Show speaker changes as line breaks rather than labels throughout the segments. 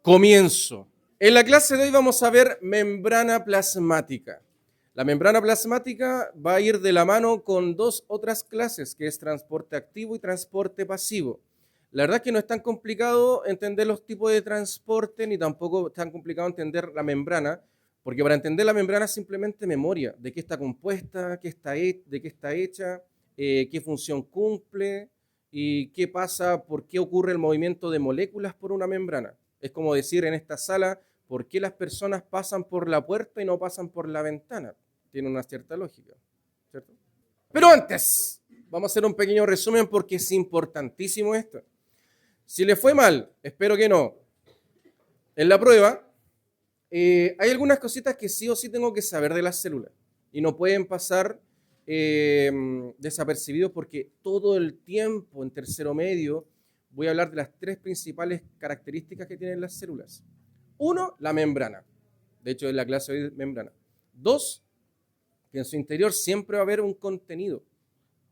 Comienzo. En la clase de hoy vamos a ver membrana plasmática. La membrana plasmática va a ir de la mano con dos otras clases, que es transporte activo y transporte pasivo. La verdad es que no es tan complicado entender los tipos de transporte, ni tampoco es tan complicado entender la membrana, porque para entender la membrana es simplemente memoria, de qué está compuesta, de qué está hecha, qué función cumple y qué pasa, por qué ocurre el movimiento de moléculas por una membrana. Es como decir en esta sala, ¿por qué las personas pasan por la puerta y no pasan por la ventana? Tiene una cierta lógica, ¿cierto? Pero antes, vamos a hacer un pequeño resumen porque es importantísimo esto. Si le fue mal, espero que no, en la prueba, hay algunas cositas que sí o sí tengo que saber de las células y no pueden pasar desapercibidos porque todo el tiempo en tercero medio voy a hablar de las tres principales características que tienen las células. Uno, la membrana. De hecho, en la clase de membrana. Dos, que en su interior siempre va a haber un contenido.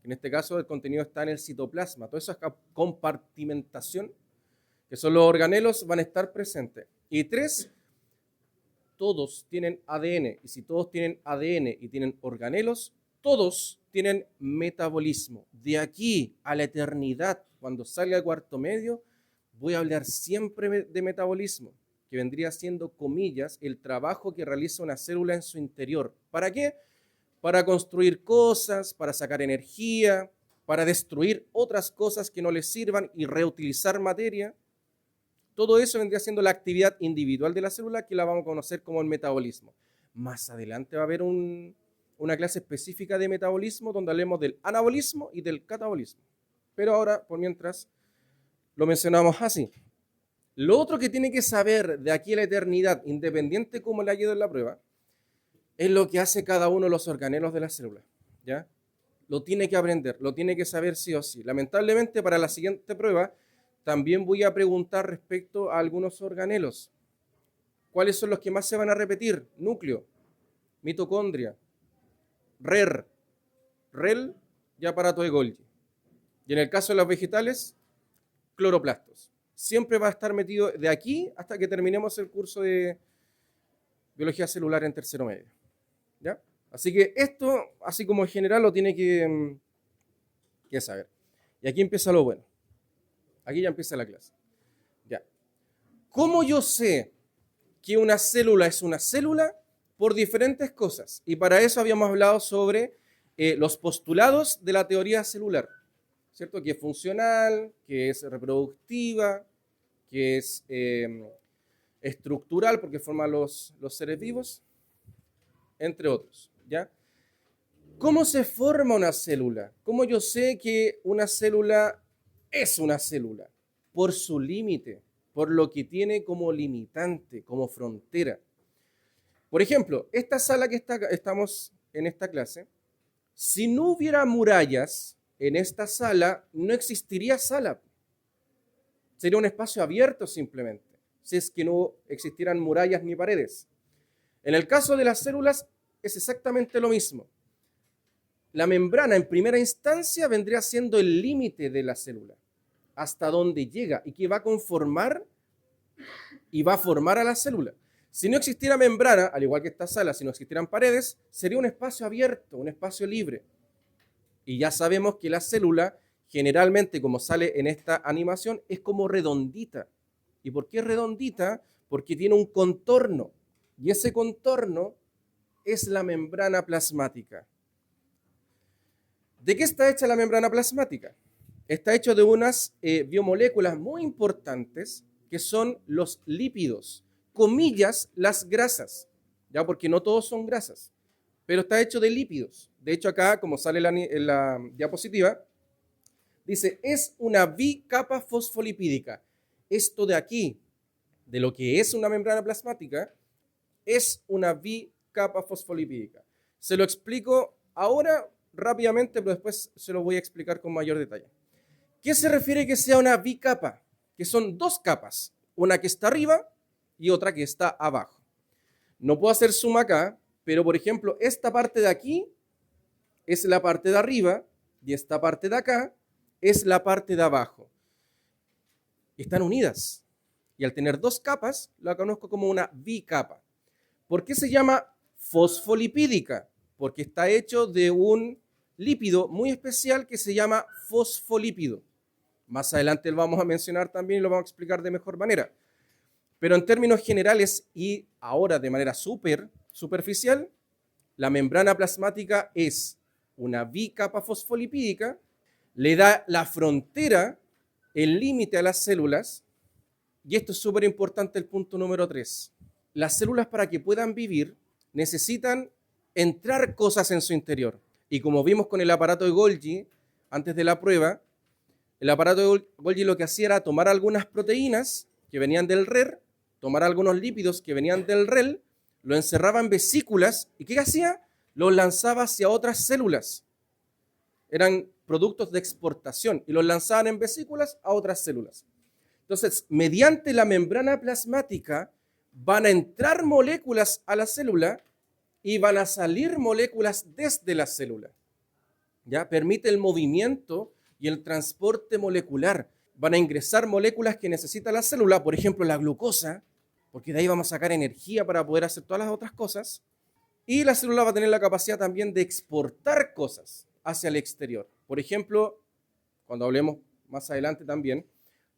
En este caso, el contenido está en el citoplasma. Toda esa compartimentación, que son los organelos, van a estar presentes. Y tres, todos tienen ADN. Y si todos tienen ADN y tienen organelos, todos tienen metabolismo. De aquí a la eternidad, cuando salga el cuarto medio, voy a hablar siempre de metabolismo, que vendría siendo, comillas, el trabajo que realiza una célula en su interior. ¿Para qué? Para construir cosas, para sacar energía, para destruir otras cosas que no les sirvan y reutilizar materia. Todo eso vendría siendo la actividad individual de la célula, que la vamos a conocer como el metabolismo. Más adelante va a haber una clase específica de metabolismo donde hablemos del anabolismo y del catabolismo. Pero ahora, por mientras, lo mencionamos así. Lo otro que tiene que saber de aquí a la eternidad, independiente cómo le haya ido en la prueba, es lo que hace cada uno de los organelos de la célula, ¿ya? Lo tiene que aprender, lo tiene que saber sí o sí. Lamentablemente, para la siguiente prueba, también voy a preguntar respecto a algunos organelos. ¿Cuáles son los que más se van a repetir? Núcleo, mitocondria, REL y aparato de Golgi. Y en el caso de los vegetales, cloroplastos. Siempre va a estar metido de aquí hasta que terminemos el curso de biología celular en tercero medio. ¿Ya? Así que esto, así como en general, lo tiene que saber. Y aquí empieza lo bueno. Aquí ya empieza la clase. Ya. ¿Cómo yo sé que una célula es una célula? Por diferentes cosas. Y para eso habíamos hablado sobre los postulados de la teoría celular, ¿cierto? Que es funcional, que es reproductiva, que es estructural porque forma los seres vivos, entre otros, ¿ya? ¿Cómo se forma una célula? ¿Cómo yo sé que una célula es una célula? Por su límite, por lo que tiene como limitante, como frontera. Por ejemplo, esta sala que estamos en esta clase, si no hubiera murallas en esta sala, no existiría sala. Sería un espacio abierto simplemente, si es que no existieran murallas ni paredes. En el caso de las células es exactamente lo mismo. La membrana en primera instancia vendría siendo el límite de la célula, hasta donde llega y que va a conformar y va a formar a la célula. Si no existiera membrana, al igual que esta sala, si no existieran paredes, sería un espacio abierto, un espacio libre. Y ya sabemos que la célula, generalmente, como sale en esta animación, es como redondita. ¿Y por qué es redondita? Porque tiene un contorno. Y ese contorno es la membrana plasmática. ¿De qué está hecha la membrana plasmática? Está hecho de unas biomoléculas muy importantes que son los lípidos, comillas, las grasas, ya porque no todos son grasas, pero está hecho de lípidos. De hecho, acá, como sale en la diapositiva, dice, es una bicapa fosfolipídica. Esto de aquí, de lo que es una membrana plasmática, es una bicapa fosfolipídica. Se lo explico ahora rápidamente, pero después se lo voy a explicar con mayor detalle. ¿Qué se refiere que sea una bicapa? Que son dos capas, una que está arriba y otra que está abajo. No puedo hacer suma acá, pero por ejemplo, esta parte de aquí es la parte de arriba y esta parte de acá es la parte de abajo. Están unidas. y al tener 2 capas, la conozco como una bicapa. ¿Por qué se llama fosfolipídica? Porque está hecho de un lípido muy especial que se llama fosfolípido. Más adelante lo vamos a mencionar también y lo vamos a explicar de mejor manera. Pero en términos generales y ahora de manera superficial, la membrana plasmática es una bicapa fosfolipídica, le da la frontera, el límite a las células, y esto es súper importante, el punto número 3. Las células, para que puedan vivir, necesitan entrar cosas en su interior. Y como vimos con el aparato de Golgi, antes de la prueba, el aparato de Golgi lo que hacía era tomar algunas proteínas que venían del RER, tomar algunos lípidos que venían del REL, lo encerraba en vesículas, ¿y qué hacía? Los lanzaba hacia otras células. Eran productos de exportación, y los lanzaban en vesículas a otras células. Entonces, mediante la membrana plasmática, van a entrar moléculas a la célula y van a salir moléculas desde la célula. ¿Ya? Permite el movimiento y el transporte molecular. Van a ingresar moléculas que necesita la célula, por ejemplo, la glucosa, porque de ahí vamos a sacar energía para poder hacer todas las otras cosas. Y la célula va a tener la capacidad también de exportar cosas hacia el exterior. Por ejemplo, cuando hablemos más adelante también,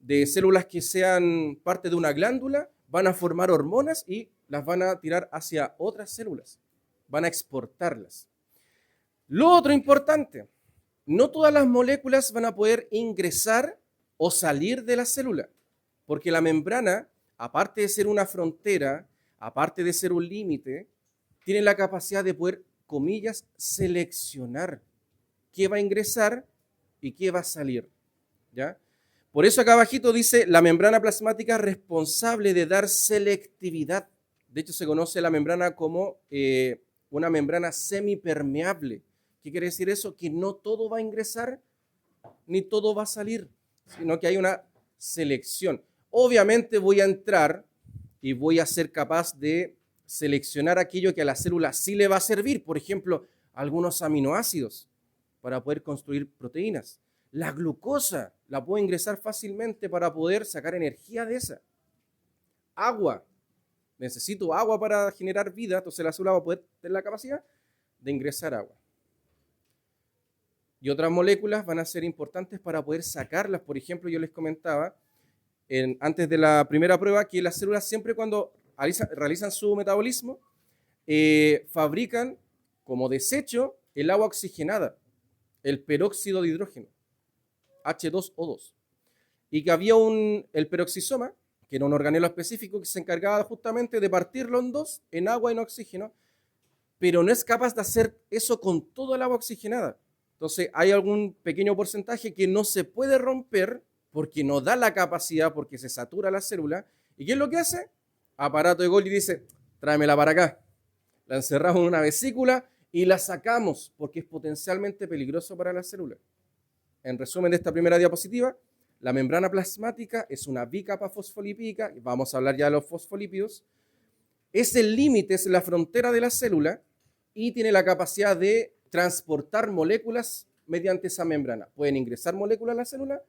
de células que sean parte de una glándula, van a formar hormonas y las van a tirar hacia otras células. Van a exportarlas. Lo otro importante, no todas las moléculas van a poder ingresar o salir de la célula, porque la membrana, aparte de ser una frontera, aparte de ser un límite, tiene la capacidad de poder, comillas, seleccionar qué va a ingresar y qué va a salir. ¿Ya? Por eso acá abajito dice la membrana plasmática responsable de dar selectividad. De hecho, se conoce la membrana como una membrana semipermeable. ¿Qué quiere decir eso? Que no todo va a ingresar ni todo va a salir, sino que hay una selección. Obviamente voy a entrar y voy a ser capaz de seleccionar aquello que a la célula sí le va a servir. Por ejemplo, algunos aminoácidos para poder construir proteínas. La glucosa la puedo ingresar fácilmente para poder sacar energía de esa. Agua. Necesito agua para generar vida, entonces la célula va a poder tener la capacidad de ingresar agua. Y otras moléculas van a ser importantes para poder sacarlas. Por ejemplo, yo les comentaba antes de la primera prueba que las células siempre cuando realizan su metabolismo fabrican como desecho el agua oxigenada, el peróxido de hidrógeno, H2O2. Y que había el peroxisoma, que era un organelo específico que se encargaba justamente de partirlo en dos, en agua y en oxígeno, pero no es capaz de hacer eso con todo el agua oxigenada. Entonces hay algún pequeño porcentaje que no se puede romper porque no da la capacidad, porque se satura la célula. ¿Y qué es lo que hace? Aparato de Golgi dice, tráemela para acá. La encerramos en una vesícula y la sacamos porque es potencialmente peligroso para la célula. En resumen de esta primera diapositiva, la membrana plasmática es una bicapa fosfolipídica, y vamos a hablar ya de los fosfolípidos, es el límite, es la frontera de la célula y tiene la capacidad de transportar moléculas mediante esa membrana. Pueden ingresar moléculas a la célula,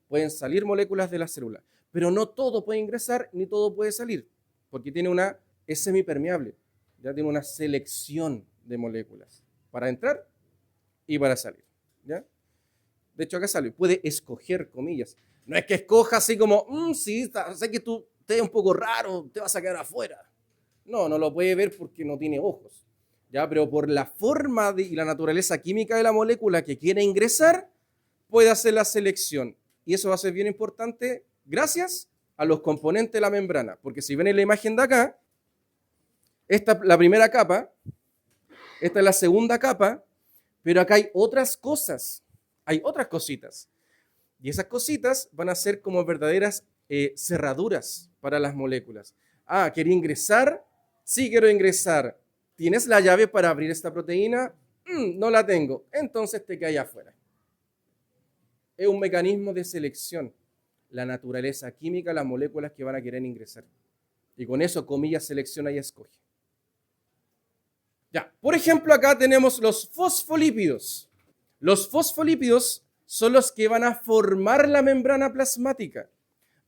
pueden salir moléculas de la célula, pero no todo puede ingresar ni todo puede salir, porque es semipermeable, ya tiene una selección de moléculas para entrar y para salir. ¿Ya? De hecho, acá sale, puede escoger, comillas. No es que escoja así como, sí, sé que tú te ves un poco raro, te vas a quedar afuera. No lo puede ver porque no tiene ojos. ¿Ya? Pero por la forma y la naturaleza química de la molécula que quiere ingresar, puede hacer la selección. Y eso va a ser bien importante gracias a los componentes de la membrana. Porque si ven en la imagen de acá, esta es la primera capa, esta es la segunda capa, pero acá hay otras cosas, hay otras cositas. Y esas cositas van a ser como verdaderas cerraduras para las moléculas. ¿Quería ingresar? Sí, quiero ingresar. ¿Tienes la llave para abrir esta proteína? No la tengo. Entonces te cae afuera. Es un mecanismo de selección. La naturaleza química, las moléculas que van a querer ingresar. Y con eso, comillas, selecciona y escoge. Ya, por ejemplo, acá tenemos los fosfolípidos. Los fosfolípidos son los que van a formar la membrana plasmática.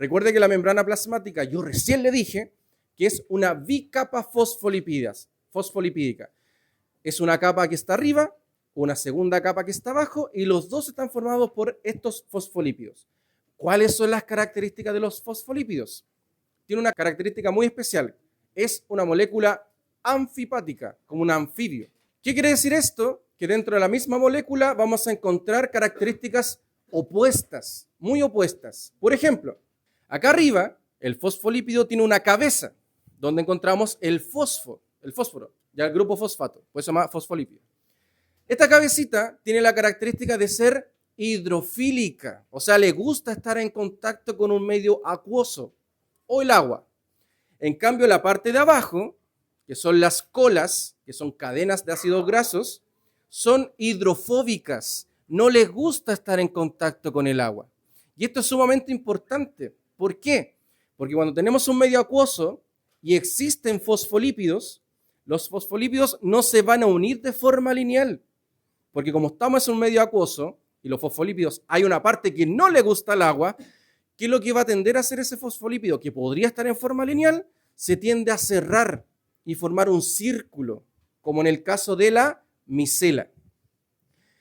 Recuerde que la membrana plasmática, yo recién le dije que es una bicapa fosfolipídica. Es una capa que está arriba, una segunda capa que está abajo, y los dos están formados por estos fosfolípidos. ¿Cuáles son las características de los fosfolípidos? Tiene una característica muy especial. Es una molécula anfipática, como un anfibio. ¿Qué quiere decir esto? Que dentro de la misma molécula vamos a encontrar características opuestas, muy opuestas. Por ejemplo, acá arriba, el fosfolípido tiene una cabeza, donde encontramos el fósforo, ya el grupo fosfato, pues se llama fosfolípido. Esta cabecita tiene la característica de ser hidrofílica, o sea, le gusta estar en contacto con un medio acuoso o el agua. En cambio, la parte de abajo, que son las colas, que son cadenas de ácidos grasos, son hidrofóbicas, no les gusta estar en contacto con el agua. Y esto es sumamente importante. ¿Por qué? Porque cuando tenemos un medio acuoso y existen fosfolípidos, los fosfolípidos no se van a unir de forma lineal. Porque como estamos en un medio acuoso y los fosfolípidos, hay una parte que no le gusta el agua, ¿qué es lo que va a tender a hacer ese fosfolípido? Que podría estar en forma lineal, se tiende a cerrar y formar un círculo, como en el caso de la micela.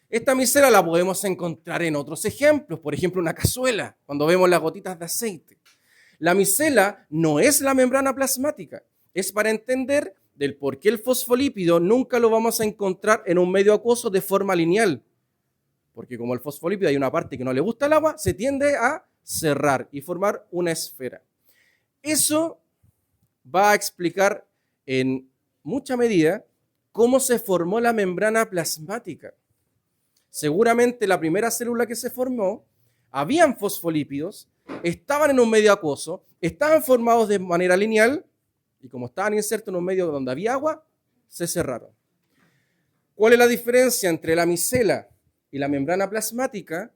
Esta micela la podemos encontrar en otros ejemplos, por ejemplo, una cazuela, cuando vemos las gotitas de aceite. La micela no es la membrana plasmática, es para entender del por qué el fosfolípido nunca lo vamos a encontrar en un medio acuoso de forma lineal. Porque como el fosfolípido hay una parte que no le gusta el agua, se tiende a cerrar y formar una esfera. Eso va a explicar en mucha medida cómo se formó la membrana plasmática. Seguramente la primera célula que se formó, habían fosfolípidos, estaban en un medio acuoso, estaban formados de manera lineal y como estaban insertos en un medio donde había agua, se cerraron. ¿Cuál es la diferencia entre la micela y la membrana plasmática?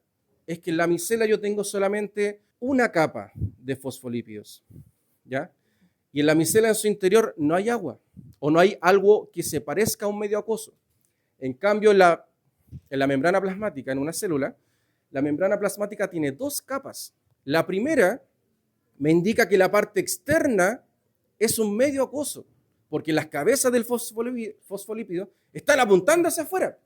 Es que en la micela yo tengo solamente una capa de fosfolípidos, ¿ya? Y en la micela en su interior no hay agua o no hay algo que se parezca a un medio acuoso. En cambio, en la membrana plasmática, en una célula, la membrana plasmática tiene dos capas. La primera me indica que la parte externa es un medio acuoso, porque las cabezas del fosfolípido están apuntando hacia afuera.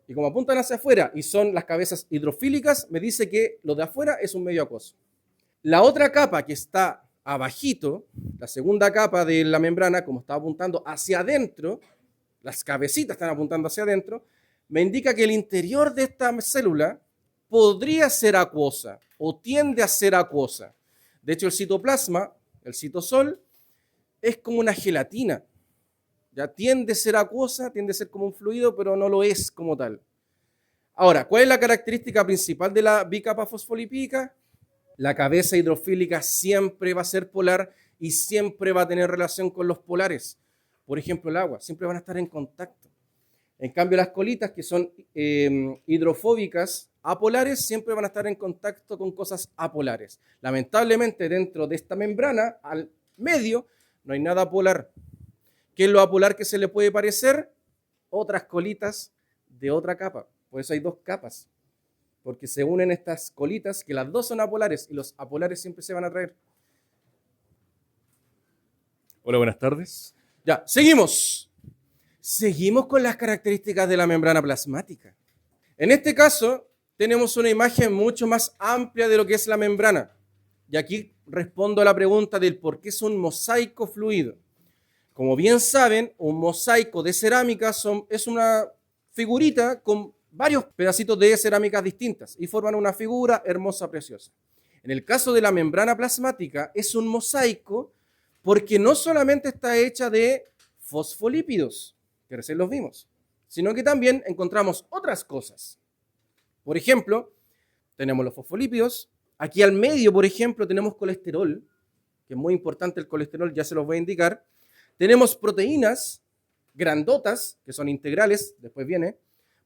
Y como apuntan hacia afuera y son las cabezas hidrofílicas, me dice que lo de afuera es un medio acuoso. La otra capa que está abajito, la segunda capa de la membrana, como está apuntando hacia adentro, las cabecitas están apuntando hacia adentro, me indica que el interior de esta célula podría ser acuosa o tiende a ser acuosa. De hecho, el citoplasma, el citosol, es como una gelatina. Ya tiende a ser acuosa, tiende a ser como un fluido, pero no lo es como tal. Ahora, ¿cuál es la característica principal de la bicapa fosfolipídica? La cabeza hidrofílica siempre va a ser polar y siempre va a tener relación con los polares. Por ejemplo, el agua, siempre van a estar en contacto. En cambio, las colitas, que son hidrofóbicas, apolares, siempre van a estar en contacto con cosas apolares. Lamentablemente, dentro de esta membrana, al medio, no hay nada polar. ¿Qué es lo apolar que se le puede parecer? Otras colitas de otra capa. Por eso hay dos capas. Porque se unen estas colitas, que las dos son apolares, y los apolares siempre se van a traer. Hola, buenas tardes. Ya, seguimos. Seguimos con las características de la membrana plasmática. En este caso, tenemos una imagen mucho más amplia de lo que es la membrana. Y aquí respondo a la pregunta del por qué es un mosaico fluido. Como bien saben, un mosaico de cerámica es una figurita con varios pedacitos de cerámicas distintas y forman una figura hermosa, preciosa. En el caso de la membrana plasmática, es un mosaico porque no solamente está hecha de fosfolípidos, que recién los vimos, sino que también encontramos otras cosas. Por ejemplo, tenemos los fosfolípidos. Aquí al medio, por ejemplo, tenemos colesterol, que es muy importante el colesterol, ya se los voy a indicar. Tenemos proteínas grandotas, que son integrales, después viene.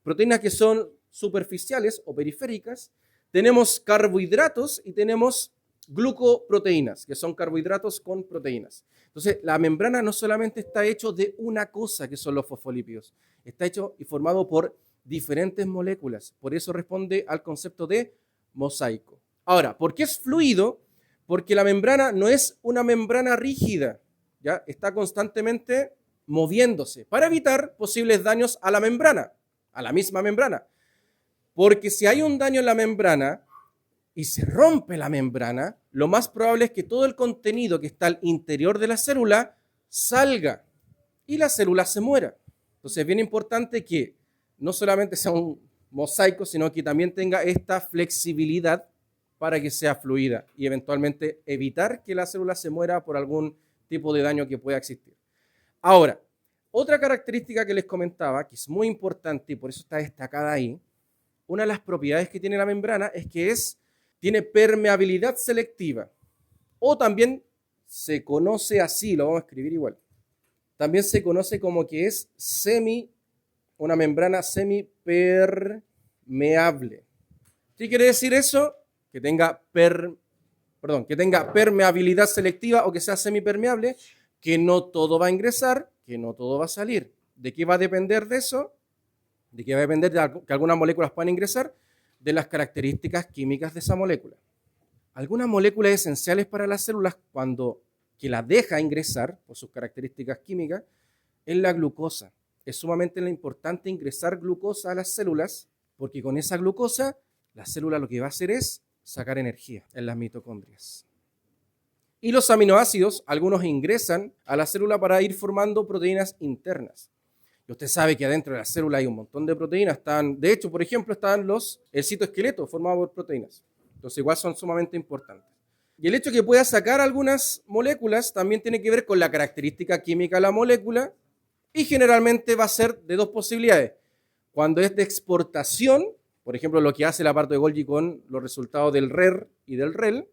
Proteínas que son superficiales o periféricas. Tenemos carbohidratos y tenemos glucoproteínas, que son carbohidratos con proteínas. Entonces, la membrana no solamente está hecho de una cosa, que son los fosfolípidos, está hecho y formado por diferentes moléculas. Por eso responde al concepto de mosaico. Ahora, ¿por qué es fluido? Porque la membrana no es una membrana rígida, ¿ya? Está constantemente moviéndose para evitar posibles daños a la membrana, a la misma membrana. Porque si hay un daño en la membrana y se rompe la membrana, lo más probable es que todo el contenido que está al interior de la célula salga y la célula se muera. Entonces es bien importante que no solamente sea un mosaico, sino que también tenga esta flexibilidad para que sea fluida y eventualmente evitar que la célula se muera por algún tipo de daño que pueda existir. Ahora, otra característica que les comentaba, que es muy importante y por eso está destacada ahí, una de las propiedades que tiene la membrana es que tiene permeabilidad selectiva, o también se conoce así, lo vamos a escribir igual, también se conoce como que es una membrana semipermeable. ¿Qué quiere decir eso? Que tenga permeabilidad selectiva o que sea semipermeable, que no todo va a ingresar, que no todo va a salir. ¿De qué va a depender de eso? ¿De qué va a depender de que algunas moléculas puedan ingresar? De las características químicas de esa molécula. Algunas moléculas esenciales para las células, que la deja ingresar por sus características químicas, es la glucosa. Es sumamente importante ingresar glucosa a las células, porque con esa glucosa, la célula lo que va a hacer es sacar energía en las mitocondrias. Y los aminoácidos, algunos ingresan a la célula para ir formando proteínas internas. Y usted sabe que adentro de la célula hay un montón de proteínas. De hecho, por ejemplo, están el citoesqueleto formado por proteínas. Entonces, igual son sumamente importantes. Y el hecho de que pueda sacar algunas moléculas también tiene que ver con la característica química de la molécula y generalmente va a ser de dos posibilidades. Cuando es de exportación, por ejemplo, lo que hace la parte de Golgi con los resultados del RER y del REL,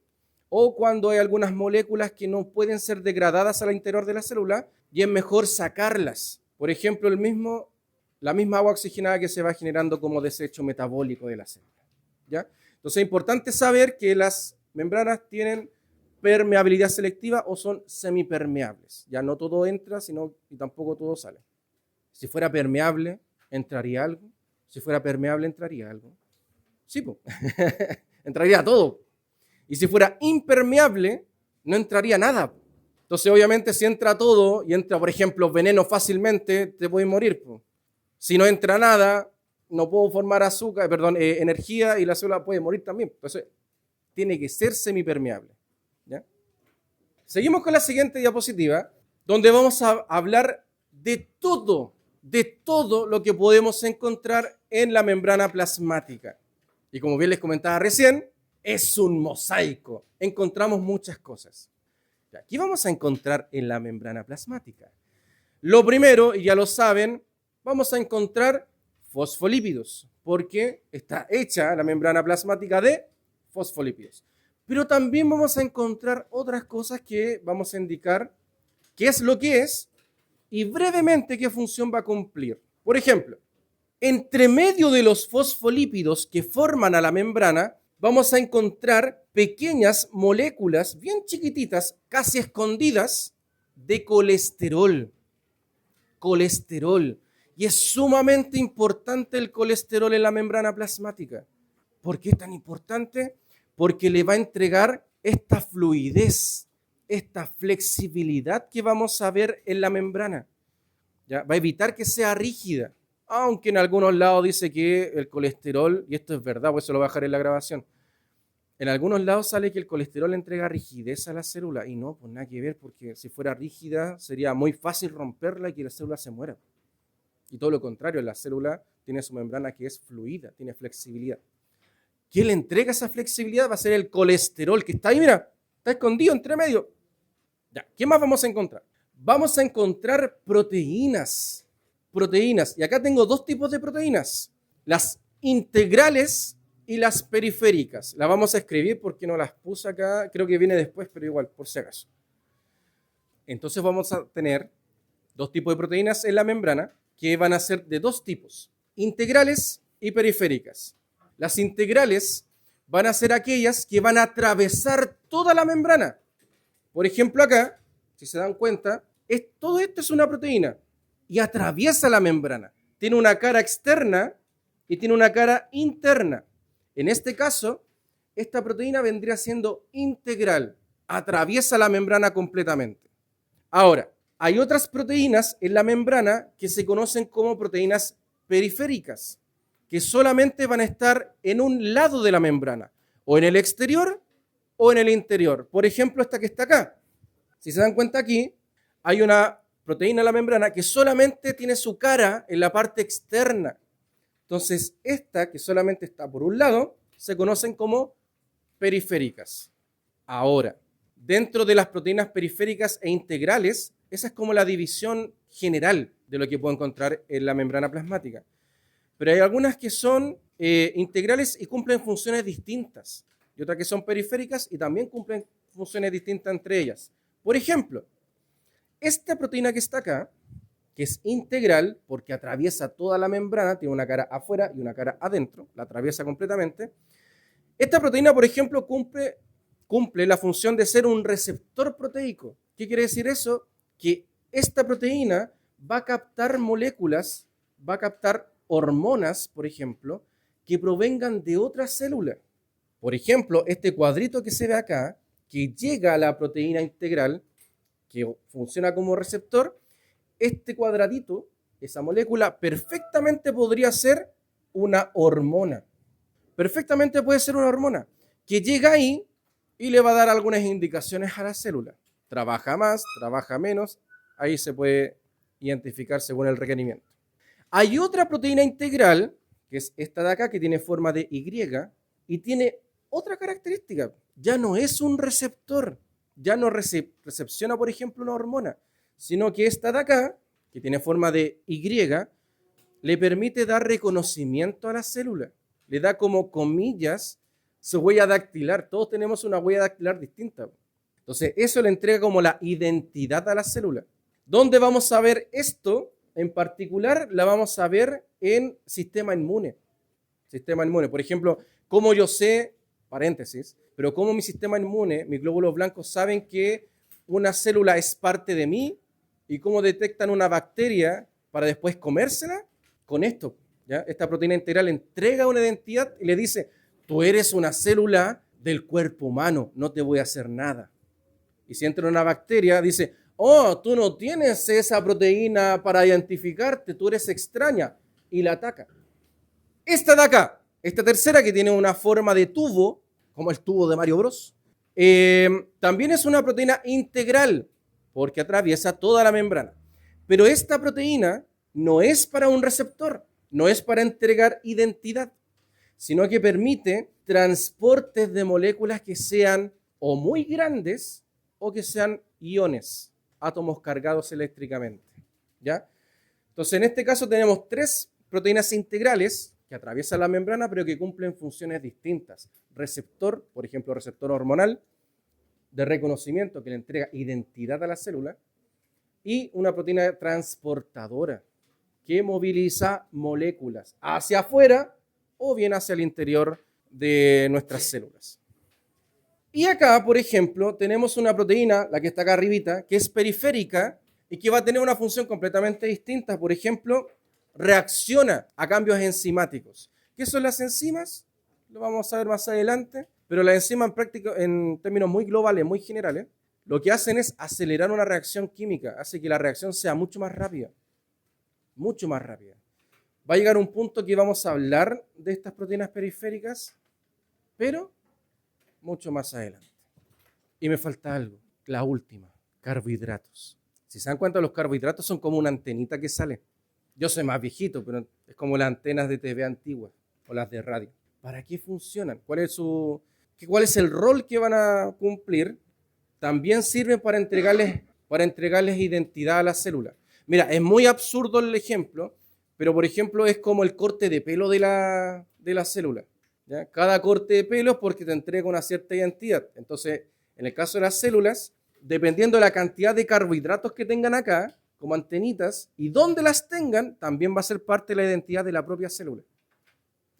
o cuando hay algunas moléculas que no pueden ser degradadas al interior de la célula y es mejor sacarlas. Por ejemplo, la misma agua oxigenada que se va generando como desecho metabólico de la célula, ¿ya? Entonces es importante saber que las membranas tienen permeabilidad selectiva o son semipermeables. Ya no todo entra, y tampoco todo sale. Si fuera permeable, ¿entraría algo? Si fuera permeable, ¿entraría algo? Sí, pues. Entraría todo. Y si fuera impermeable, no entraría nada. Entonces, obviamente, si entra todo y entra, por ejemplo, veneno fácilmente, te puedes morir. Si no entra nada, no puedo formar energía y la célula puede morir también. Entonces, tiene que ser semipermeable, ¿ya? Seguimos con la siguiente diapositiva, donde vamos a hablar de todo lo que podemos encontrar en la membrana plasmática. Y como bien les comentaba recién, es un mosaico. Encontramos muchas cosas. ¿Qué vamos a encontrar en la membrana plasmática? Lo primero, y ya lo saben, vamos a encontrar fosfolípidos, porque está hecha la membrana plasmática de fosfolípidos. Pero también vamos a encontrar otras cosas que vamos a indicar qué es lo que es y brevemente qué función va a cumplir. Por ejemplo, entre medio de los fosfolípidos que forman a la membrana, vamos a encontrar pequeñas moléculas bien chiquititas, casi escondidas, de colesterol. Colesterol. Y es sumamente importante el colesterol en la membrana plasmática. ¿Por qué es tan importante? Porque le va a entregar esta fluidez, esta flexibilidad que vamos a ver en la membrana. ¿Ya? Va a evitar que sea rígida. Aunque en algunos lados dice que el colesterol, y esto es verdad, pues eso lo voy a dejar en la grabación, en algunos lados sale que el colesterol entrega rigidez a la célula, y no, pues nada que ver, porque si fuera rígida sería muy fácil romperla y que la célula se muera. Y todo lo contrario, la célula tiene su membrana que es fluida, tiene flexibilidad. ¿Quién le entrega esa flexibilidad? Va a ser el colesterol, que está ahí, mira, está escondido entre medio. Ya, ¿qué más vamos a encontrar? Vamos a encontrar proteínas. Y acá tengo dos tipos de proteínas, las integrales y las periféricas. Las vamos a escribir porque no las puse acá, creo que viene después, pero igual, por si acaso. Entonces vamos a tener dos tipos de proteínas en la membrana que van a ser de dos tipos, integrales y periféricas. Las integrales van a ser aquellas que van a atravesar toda la membrana. Por ejemplo, acá, si se dan cuenta, todo esto es una proteína y atraviesa la membrana. Tiene una cara externa y tiene una cara interna. En este caso, esta proteína vendría siendo integral. atraviesa la membrana completamente. Ahora, hay otras proteínas en la membrana que se conocen como proteínas periféricas, que solamente van a estar en un lado de la membrana, o en el exterior o en el interior. Por ejemplo, esta que está acá. Si se dan cuenta aquí, hay una proteína en la membrana que solamente tiene su cara en la parte externa. Entonces, esta que solamente está por un lado, se conocen como periféricas. Ahora, dentro de las proteínas periféricas e integrales, esa es como la división general de lo que puedo encontrar en la membrana plasmática. Pero hay algunas que son integrales y cumplen funciones distintas, y otras que son periféricas y también cumplen funciones distintas entre ellas. Por ejemplo, esta proteína que está acá, que es integral porque atraviesa toda la membrana, tiene una cara afuera y una cara adentro, la atraviesa completamente. Esta proteína, por ejemplo, cumple la función de ser un receptor proteico. ¿Qué quiere decir eso? Que esta proteína va a captar moléculas, va a captar hormonas, por ejemplo, que provengan de otras células. Por ejemplo, este cuadrito que se ve acá, que llega a la proteína integral, que funciona como receptor, este cuadradito, esa molécula, perfectamente podría ser una hormona. Perfectamente puede ser una hormona que llega ahí y le va a dar algunas indicaciones a la célula. Trabaja más, trabaja menos, ahí se puede identificar según el requerimiento. Hay otra proteína integral, que es esta de acá, que tiene forma de Y y tiene otra característica. Ya no es un receptor, ya no recepciona, por ejemplo, una hormona, sino que esta de acá, que tiene forma de Y, le permite dar reconocimiento a la célula. Le da como comillas su huella dactilar. Todos tenemos una huella dactilar distinta. Entonces, eso le entrega como la identidad a la célula. ¿Dónde vamos a ver esto? En particular, la vamos a ver en sistema inmune. Sistema inmune. Por ejemplo, cómo yo sé, paréntesis, pero cómo mi sistema inmune, mis glóbulos blancos saben que una célula es parte de mí y cómo detectan una bacteria para después comérsela con esto. ¿Ya? Esta proteína integral entrega una identidad y le dice, tú eres una célula del cuerpo humano, no te voy a hacer nada. Y si entra una bacteria, dice, oh, tú no tienes esa proteína para identificarte, tú eres extraña, y la ataca. Esta de acá, esta tercera que tiene una forma de tubo, como el tubo de Mario Bros, también es una proteína integral, porque atraviesa toda la membrana. Pero esta proteína no es para un receptor, no es para entregar identidad, sino que permite transportes de moléculas que sean o muy grandes o que sean iones, átomos cargados eléctricamente. ¿Ya? Entonces, en este caso tenemos 3 proteínas integrales que atraviesan la membrana, pero que cumplen funciones distintas. Receptor, por ejemplo, receptor hormonal, de reconocimiento que le entrega identidad a la célula, y una proteína transportadora que moviliza moléculas hacia afuera o bien hacia el interior de nuestras células. Y acá, por ejemplo, tenemos una proteína, la que está acá arribita, que es periférica y que va a tener una función completamente distinta. Por ejemplo, reacciona a cambios enzimáticos. ¿Qué son las enzimas? Lo vamos a ver más adelante, pero las enzimas en términos muy globales, muy generales, lo que hacen es acelerar una reacción química, hace que la reacción sea mucho más rápida. Mucho más rápida. Va a llegar un punto que vamos a hablar de estas proteínas periféricas, pero mucho más adelante. Y me falta algo, la última, carbohidratos. Si se dan cuenta, los carbohidratos son como una antenita que sale. Yo soy más viejito, pero es como las antenas de TV antiguas o las de radio. ¿Para qué funcionan? ¿Cuál es el rol que van a cumplir? También sirven para entregarles identidad a la célula. Mira, es muy absurdo el ejemplo, pero por ejemplo es como el corte de pelo de la célula. ¿Ya? Cada corte de pelo es porque te entrega una cierta identidad. Entonces, en el caso de las células, dependiendo de la cantidad de carbohidratos que tengan acá, como antenitas, y dónde las tengan, también va a ser parte de la identidad de la propia célula.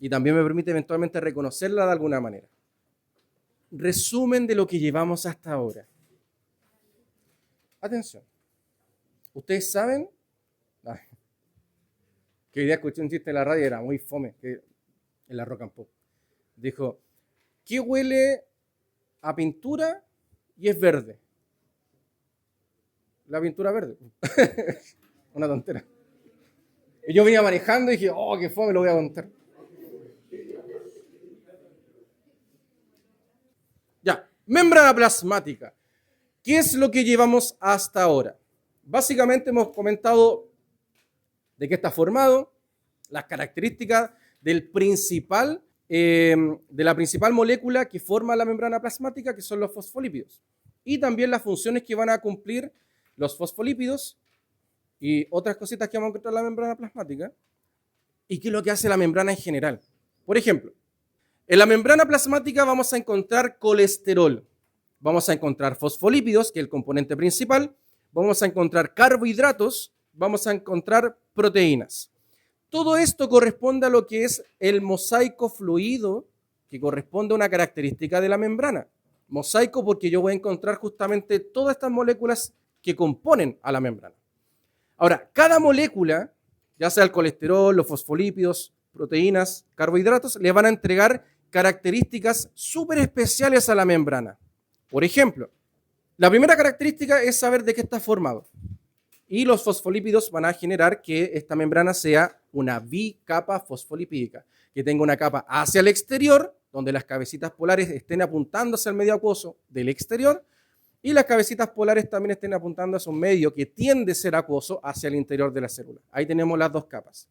Y también me permite eventualmente reconocerla de alguna manera. Resumen de lo que llevamos hasta ahora. Atención. Ustedes saben que hoy día escuché un chiste en la radio, era muy fome, en la Rock and Pop. Dijo, ¿qué huele a pintura y es verde. La pintura verde. Una tontera. Y yo venía manejando y dije, oh, qué fome, lo voy a contar. Ya, membrana plasmática. ¿Qué es lo que llevamos hasta ahora? Básicamente hemos comentado de qué está formado, las características de la principal molécula que forma la membrana plasmática, que son los fosfolípidos. Y también las funciones que van a cumplir los fosfolípidos y otras cositas que vamos a encontrar en la membrana plasmática. ¿Y qué es lo que hace la membrana en general? Por ejemplo, en la membrana plasmática vamos a encontrar colesterol, vamos a encontrar fosfolípidos, que es el componente principal, vamos a encontrar carbohidratos, vamos a encontrar proteínas. Todo esto corresponde a lo que es el mosaico fluido, que corresponde a una característica de la membrana. Mosaico porque yo voy a encontrar justamente todas estas moléculas que componen a la membrana. Ahora, cada molécula, ya sea el colesterol, los fosfolípidos, proteínas, carbohidratos, le van a entregar características súper especiales a la membrana. Por ejemplo, la primera característica es saber de qué está formado. Y los fosfolípidos van a generar que esta membrana sea una bicapa fosfolipídica, que tenga una capa hacia el exterior, donde las cabecitas polares estén apuntando hacia el medio acuoso del exterior, y las cabecitas polares también estén apuntando hacia un medio que tiende a ser acuoso hacia el interior de la célula. Ahí tenemos las dos capas.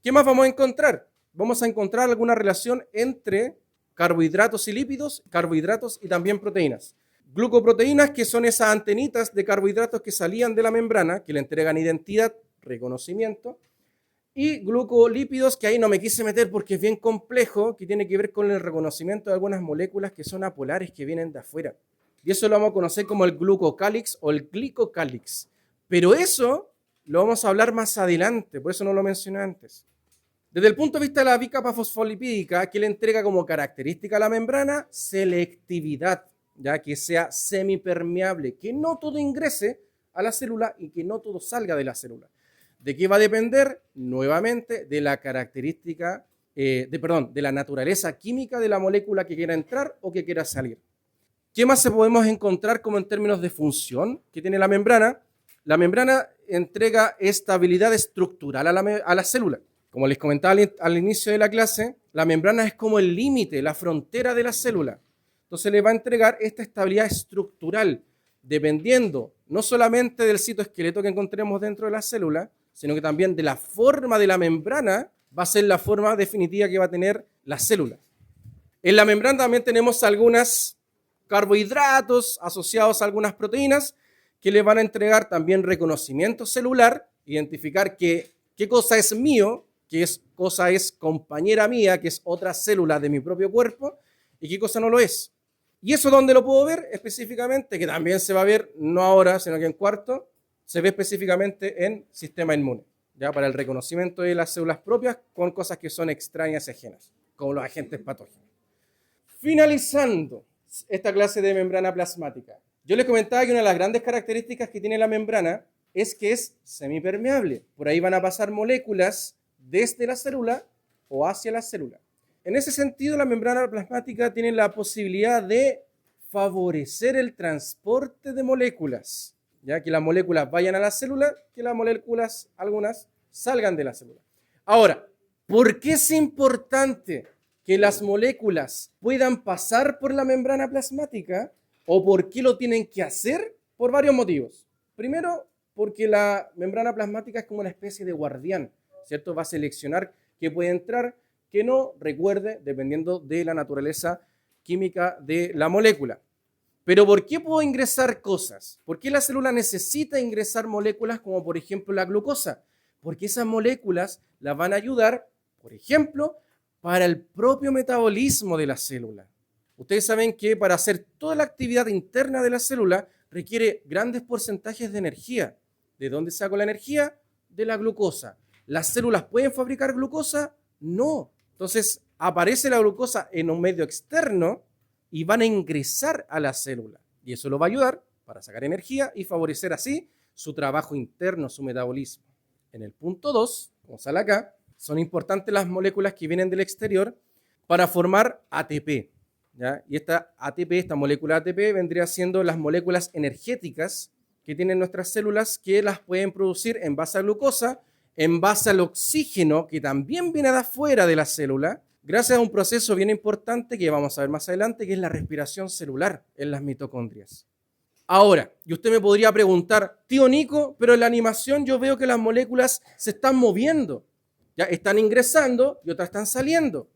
¿Qué más vamos a encontrar? Vamos a encontrar alguna relación entre carbohidratos y lípidos, carbohidratos y también proteínas. Glucoproteínas, que son esas antenitas de carbohidratos que salían de la membrana, que le entregan identidad, reconocimiento, y glucolípidos, que ahí no me quise meter porque es bien complejo, que tiene que ver con el reconocimiento de algunas moléculas que son apolares, que vienen de afuera. Y eso lo vamos a conocer como el glucocálix o el glicocálix. Pero eso lo vamos a hablar más adelante, por eso no lo mencioné antes. Desde el punto de vista de la bicapa fosfolipídica, que le entrega como característica a la membrana selectividad, ya que sea semipermeable, que no todo ingrese a la célula y que no todo salga de la célula. ¿De qué va a depender? Nuevamente de la característica, de la naturaleza química de la molécula que quiera entrar o que quiera salir. ¿Qué más se podemos encontrar como en términos de función que tiene la membrana? La membrana entrega estabilidad estructural a la célula. Como les comentaba al inicio de la clase, la membrana es como el límite, la frontera de la célula. Entonces le va a entregar esta estabilidad estructural, dependiendo no solamente del citoesqueleto que encontremos dentro de la célula, sino que también de la forma de la membrana va a ser la forma definitiva que va a tener la célula. En la membrana también tenemos algunos carbohidratos asociados a algunas proteínas que le van a entregar también reconocimiento celular, identificar qué cosa es mío, qué cosa es compañera mía, que es otra célula de mi propio cuerpo, y qué cosa no lo es. ¿Y eso dónde lo puedo ver específicamente? Que también se va a ver, no ahora, sino que en cuarto, se ve específicamente en sistema inmune, ya para el reconocimiento de las células propias con cosas que son extrañas y ajenas, como los agentes patógenos. Finalizando esta clase de membrana plasmática, yo les comentaba que una de las grandes características que tiene la membrana es que es semipermeable. Por ahí van a pasar moléculas desde la célula o hacia la célula. En ese sentido, la membrana plasmática tiene la posibilidad de favorecer el transporte de moléculas, ya que las moléculas vayan a la célula, que las moléculas, algunas, salgan de la célula. Ahora, ¿por qué es importante que las moléculas puedan pasar por la membrana plasmática? ¿O por qué lo tienen que hacer? Por varios motivos. Primero, porque la membrana plasmática es como una especie de guardián, ¿cierto? Va a seleccionar qué puede entrar, qué no, recuerde, dependiendo de la naturaleza química de la molécula. Pero ¿por qué puedo ingresar cosas? ¿Por qué la célula necesita ingresar moléculas como por ejemplo la glucosa? Porque esas moléculas las van a ayudar, por ejemplo, para el propio metabolismo de la célula. Ustedes saben que para hacer toda la actividad interna de la célula requiere grandes porcentajes de energía. ¿De dónde saco la energía? De la glucosa. ¿Las células pueden fabricar glucosa? No. Entonces aparece la glucosa en un medio externo y van a ingresar a la célula. Y eso lo va a ayudar para sacar energía y favorecer así su trabajo interno, su metabolismo. En el punto 2, como sale acá, son importantes las moléculas que vienen del exterior para formar ATP. ¿ya? Y esta ATP, esta molécula ATP, vendría siendo las moléculas energéticas que tienen nuestras células que las pueden producir en base a glucosa, en base al oxígeno que también viene de afuera de la célula, gracias a un proceso bien importante que vamos a ver más adelante, que es la respiración celular en las mitocondrias. Ahora, y usted me podría preguntar, tío Nico, pero en la animación yo veo que las moléculas se están moviendo, ya están ingresando y otras están saliendo.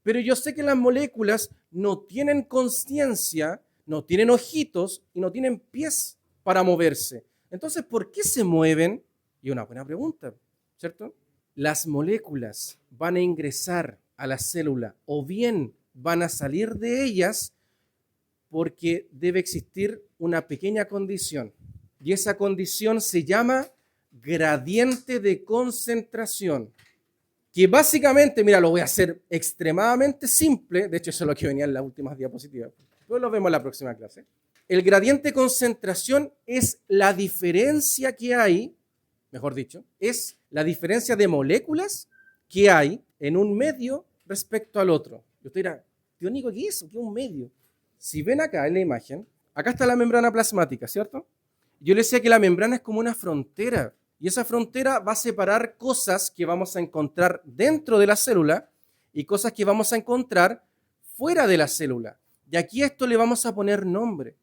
Pero yo sé que las moléculas no tienen consciencia, no tienen ojitos y no tienen pies para moverse. Entonces, ¿por qué se mueven? Y una buena pregunta, ¿cierto? Las moléculas van a ingresar a la célula o bien van a salir de ellas porque debe existir una pequeña condición. Y esa condición se llama gradiente de concentración. Que básicamente, mira, lo voy a hacer extremadamente simple. De hecho, eso es lo que venía en las últimas diapositivas. Pero lo vemos en la próxima clase. El gradiente de concentración es la diferencia que hay, mejor dicho, es la diferencia de moléculas que hay en un medio respecto al otro. Y usted dirá, tío Nico, ¿qué es eso? ¿Qué es un medio? Si ven acá en la imagen, acá está la membrana plasmática, ¿cierto? Yo les decía que la membrana es como una frontera. Y esa frontera va a separar cosas que vamos a encontrar dentro de la célula y cosas que vamos a encontrar fuera de la célula. Y aquí a esto le vamos a poner nombre.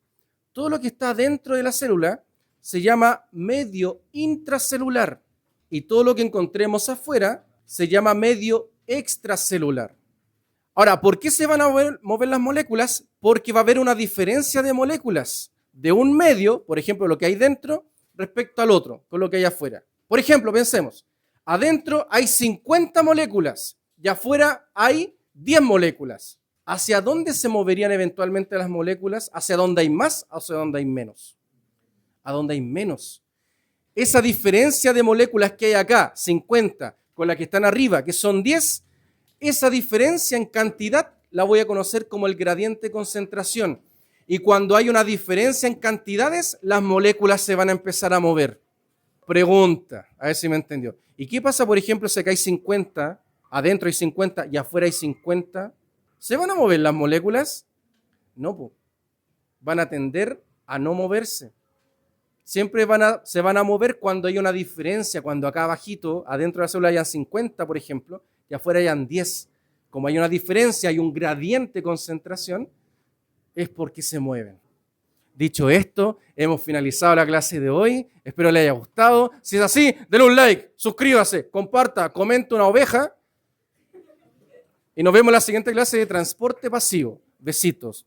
Todo lo que está dentro de la célula se llama medio intracelular y todo lo que encontremos afuera se llama medio extracelular. Ahora, ¿por qué se van a mover las moléculas? Porque va a haber una diferencia de moléculas de un medio, por ejemplo, lo que hay dentro, respecto al otro, con lo que hay afuera. Por ejemplo, pensemos, adentro hay 50 moléculas y afuera hay 10 moléculas. ¿Hacia dónde se moverían eventualmente las moléculas? ¿Hacia dónde hay más o hacia dónde hay menos? A dónde hay menos. Esa diferencia de moléculas que hay acá, 50, con la que están arriba, que son 10, esa diferencia en cantidad la voy a conocer como el gradiente de concentración. Y cuando hay una diferencia en cantidades, las moléculas se van a empezar a mover. Pregunta, a ver si me entendió. ¿Y qué pasa, por ejemplo, si acá hay 50, adentro hay 50 y afuera hay 50? ¿Se van a mover las moléculas? No, van a tender a no moverse. Siempre se van a mover cuando hay una diferencia, cuando acá abajito, adentro de la célula hayan 50, por ejemplo, y afuera hayan 10. Como hay una diferencia, hay un gradiente de concentración, es porque se mueven. Dicho esto, hemos finalizado la clase de hoy. Espero les haya gustado. Si es así, denle un like, suscríbase, comparta, comente una oveja. Y nos vemos en la siguiente clase de transporte pasivo. Besitos.